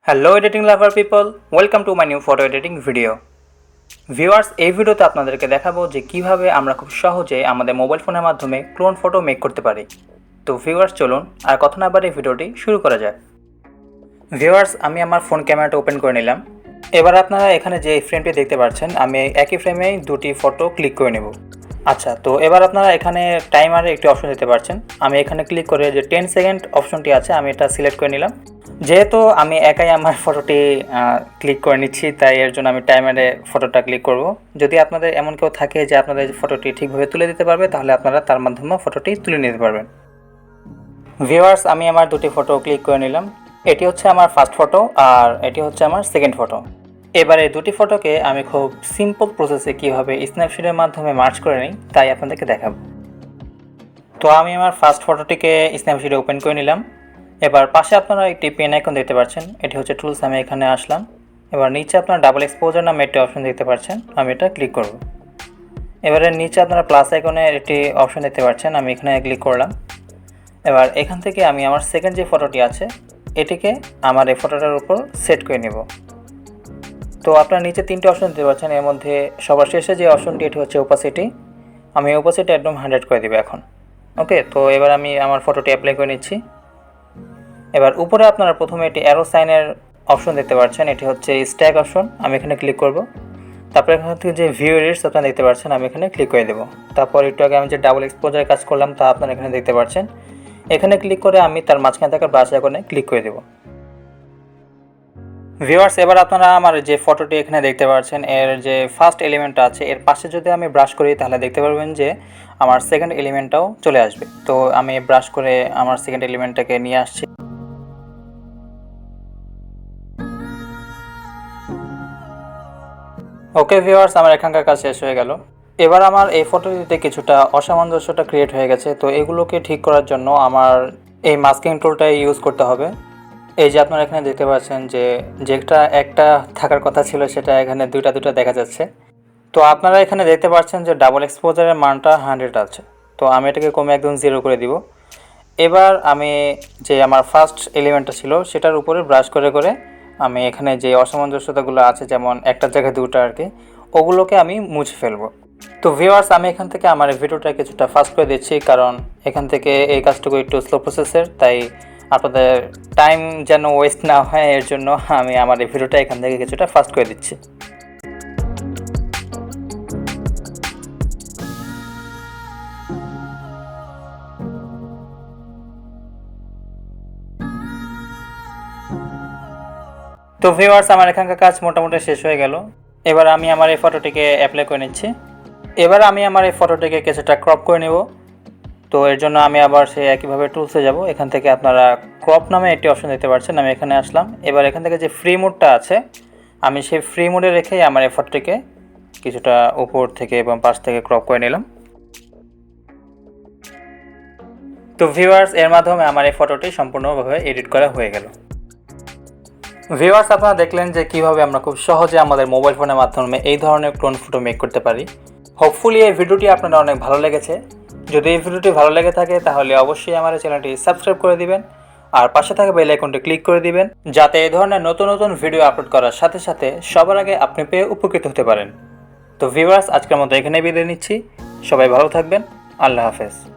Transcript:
Hello editing lover people, welcome to my new photo editing video. Viewers, এই ভিডিওতে আপনাদেরকে দেখাবো যে কিভাবে আমরা খুব সহজে আমাদের মোবাইল ফোনের মাধ্যমে ক্লোন ফটো মেক করতে পারি। তো ভিউয়ার্স, চলুন আর কথা না বাড়িয়ে ভিডিওটি শুরু করা যায়। ভিউয়ার্স, আমি আমার ফোন ক্যামেরাটা ওপেন করে নিলাম। এবার আপনারা এখানে যে ফ্রেমটি দেখতে পাচ্ছেন, আমি একই ফ্রেমেই দুটি ফটো ক্লিক করে নেব। আচ্ছা, তো এবার আপনারা এখানে টাইমারে একটি অপশন দিতে পারছেন। আমি এখানে ক্লিক করে যে 10 সেকেন্ড অপশনটি আছে, আমি এটা সিলেক্ট করে নিলাম। যেহেতু আমি একাই আমার ফটোটি ক্লিক করে নিচ্ছি, তাই এর জন্য আমি টাইমারে ফটোটা ক্লিক করব। যদি আপনাদের এমন কেউ থাকে যে আপনাদের ফটোটি ঠিকভাবে তুলে দিতে পারবে, তাহলে আপনারা তার মাধ্যমে ফটোটি তুলে নিতে পারবেন। ভিউয়ার্স, আমি আমার দুটি ফটো ক্লিক করে নিলাম। এটি হচ্ছে আমার ফার্স্ট ফটো আর এটি হচ্ছে আমার সেকেন্ড ফটো। এবারে দুটি ফটোকে আমি খুব সিম্পল প্রসেসে কীভাবে স্ন্যাপশিটের মাধ্যমে মার্জ করে নিই তাই আপনাদেরকে দেখাবো। তো আমি আমার ফার্স্ট ফটোটিকে স্ন্যাপশিটে ওপেন করে নিলাম। এবার পাশে আপনারা একটি পেন আইকন দেখতে পাচ্ছেন, এটি হচ্ছে টুলস। আমি এখানে আসলাম। এবার নিচে আপনারা ডাবল এক্সপোজার নামে একটি অপশন দেখতে পাচ্ছেন, আমি এটা ক্লিক করব। এবারে নিচে আপনারা প্লাস আইকনের একটি অপশন দেখতে পাচ্ছেন, আমি এখানে ক্লিক করলাম। এবার এখান থেকে আমি আমার সেকেন্ড যে ফটোটি আছে এটিকে আমার এই ফটোটার উপর সেট করে নেব। তো আপনারা নিচে তিনটে অপশন দিতে পারছেন, এর মধ্যে সবার শেষে যে অপশনটি এটি হচ্ছে ওপাসিটি। আমি ওপাসিটি একদম 100 করে দেবো এখন। ওকে, তো এবার আমি আমার ফটোটি অ্যাপ্লাই করে নিচ্ছি। এবার উপরে আপনারা প্রথমে এটি অ্যারো সাইনের অপশন দেখতে পাচ্ছেন, এটি হচ্ছে স্ট্যাক অপশন। আমি এখানে ক্লিক করব। তারপর এখান থেকে যে ভিউ এডিটস আপনারা দেখতে পাচ্ছেন, আমি এখানে ক্লিক করে দেবো। তারপর একটু আগে আমি যে ডাবল এক্সপোজারের কাজ করলাম তা আপনারা এখানে দেখতে পাচ্ছেন। এখানে ক্লিক করে আমি তার মাঝখানে থাকা ব্রাশ আইকনে ক্লিক করে দেবো। ভিউয়ার্স, এবার আপনারা আমার যে ফটোটি এখানে দেখতে পাচ্ছেন, এর যে ফার্স্ট এলিমেন্টটা আছে এর পাশে যদি আমি ব্রাশ করি তাহলে দেখতে পারবেন যে আমার সেকেন্ড এলিমেন্টটাও চলে আসবে। তো আমি ব্রাশ করে আমার সেকেন্ড এলিমেন্টটাকে নিয়ে আসছি। ওকে ভিউয়ার্স, আমার এখানকার কাজ শেষ হয়ে গেল। এবার আমার এই ফটোটিতে কিছুটা অসামঞ্জস্যতা ক্রিয়েট হয়ে গেছে। তো এগুলোকে ঠিক করার জন্য আমার এই মাস্কিং টুলটাই ইউজ করতে হবে। এই যে আপনারা এখানে দেখতে পাচ্ছেন যে যেটা একটা থাকার কথা ছিল সেটা এখানে দুইটা দেখা যাচ্ছে। তো আপনারা এখানে দেখতে পাচ্ছেন যে ডাবল এক্সপোজারের মানটা 100 আছে। তো আমি এটাকে কমে একদম 0 করে দিব। এবার আমি যে আমার ফার্স্ট এলিমেন্টটা ছিল সেটার উপরে ব্রাশ করে করে আমি এখানে যে অসামঞ্জস্যতাগুলো আছে, যেমন একটা জায়গায় দুটো আর কি, ওগুলোকে আমি মুছে ফেলবো। তো ভিউয়ার্স, আমি এখান থেকে আমার ভিডিওটা কিছুটা ফাস্ট করে দিচ্ছি, কারণ এখান থেকে এই কাজটুকু একটু স্লো প্রসেসের, তাই আপনাদের টাইম যেন ওয়েস্ট না হয় এর জন্য আমি আমার এই ভিডিওটা এখান থেকে কিছুটা ফাস্ট করে দিচ্ছি। তো ভিউয়ার্স, আমার এখানকার কাজ মোটামুটি শেষ হয়ে গেল। এবার আমি আমার এই ফটোটিকে অ্যাপ্লাই করে নিচ্ছি। এবার আমি আমার এই ফটোটিকে কিছুটা ক্রপ করে নেব। তো এর জন্য আমি আবার সেই একইভাবে টুলসে যাব। এখান থেকে আপনারা ক্রপ নামে একটি অপশন দেখতে পাচ্ছেন, আমি এখানে আসলাম। এবার এখান থেকে যে ফ্রি মোডটা আছে আমি সেই ফ্রি মোডে রেখেই আমার এই ফটোটিকে কিছুটা উপর থেকে এবং পাশ থেকে ক্রপ করে নিলাম। তো ভিউয়ার্স, এর মাধ্যমে আমার এই ফটোটি সম্পূর্ণভাবে এডিট করা হয়ে গেল। ভিউয়ার্স, আপনারা দেখলেন যে কীভাবে আমরা খুব সহজে আমাদের মোবাইল ফোনের মাধ্যমে এই ধরনের ক্লোন ফটো মেক করতে পারি। হোপফুলি এই ভিডিওটি আপনাদের অনেক ভালো লেগেছে। যদি এই ভিডিওটি ভালো লেগে থাকে তাহলে অবশ্যই আমার চ্যানেলটি সাবস্ক্রাইব করে দিবেন আর পাশে থাকা বেল আইকনটি ক্লিক করে দিবেন, যাতে এই ধরনের নতুন নতুন ভিডিও আপলোড করার সাথে সাথে সবার আগে আপনি পেয়ে উপকৃত হতে পারেন। তো ভিউয়ার্স, আজকের মতো এখানেই বিদায় নিচ্ছি। সবাই ভালো থাকবেন। আল্লাহ হাফেজ।